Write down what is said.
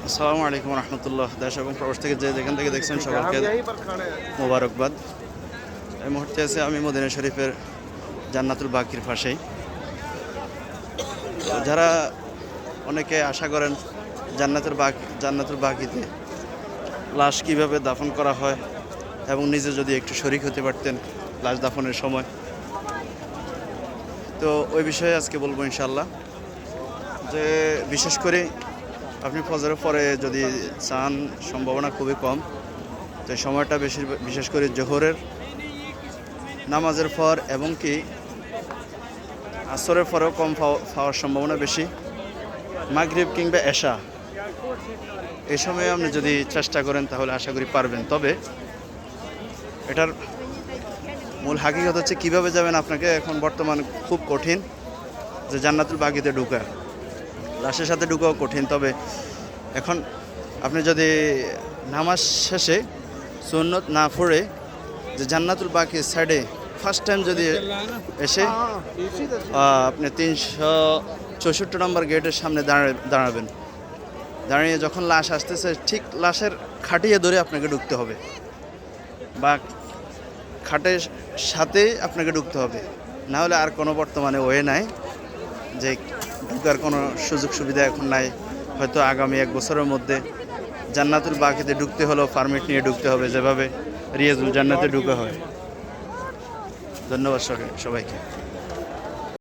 আসসালামু আলাইকুম রহমতুল্লাহ। দেশ এবং প্রবাস থেকে যেখান থেকে দেখছেন সকলকে মোবারকবাদ। এই মুহূর্তে আছে আমি মদিনা শরীফের জান্নাতুল বাকির পাশেই। যারা অনেকে আশা করেন জান্নাতুল বাকিতে লাশ কীভাবে দাফন করা হয় এবং নিজে যদি একটু শরিক হতে পারতেন লাশ দাফনের সময়, তো ওই বিষয়ে আজকে বলবো ইনশাল্লাহ। যে বিশেষ করে আপনি ফজরের পরে যদি চান, সম্ভাবনা খুবই কম, তো এই সময়টা বিশেষ করে জোহরের নামাজের পর এবং কি আসরের পরেও কম পাওয়ার সম্ভাবনা বেশি। মাগরিব কিংবা এশা এই সময়ে আপনি যদি চেষ্টা করেন তাহলে আশা করি পারবেন। তবে এটার মূল হাকিকত হচ্ছে কীভাবে যাবেন আপনাকে এখন বর্তমান খুব কঠিন। যে জান্নাতুল বাকিতে ঢুকা, লাশের সাথে ঢুকাও কঠিন। তবে এখন আপনি যদি নামাজ শেষে সুন্নত না পড়ে যে জান্নাতুল বাকির সাইডে ফার্স্ট টাইম যদি এসে আপনি 364 নম্বর গেটের সামনে দাঁড়াবেন। দাঁড়িয়ে যখন লাশ আসতেছে ঠিক লাশের খাটিয়ে ধরে আপনাকে ঢুকতে হবে, বা খাটের সাথে আপনাকে ঢুকতে হবে। না হলে আর কোনো বর্তমানে ওয়ে নাই, যে ঢুকার কোনো সুযোগ সুবিধা এখন নাই। হয়তো আগামী 1 বছরের মধ্যে জান্নাতুল বাকিতে ঢুকতে হলেও পারমিট নিয়ে ঢুকতে হবে, যেভাবে রিয়াজুল জান্নাতে ঢুকা হয়। ধন্যবাদ সবাইকে।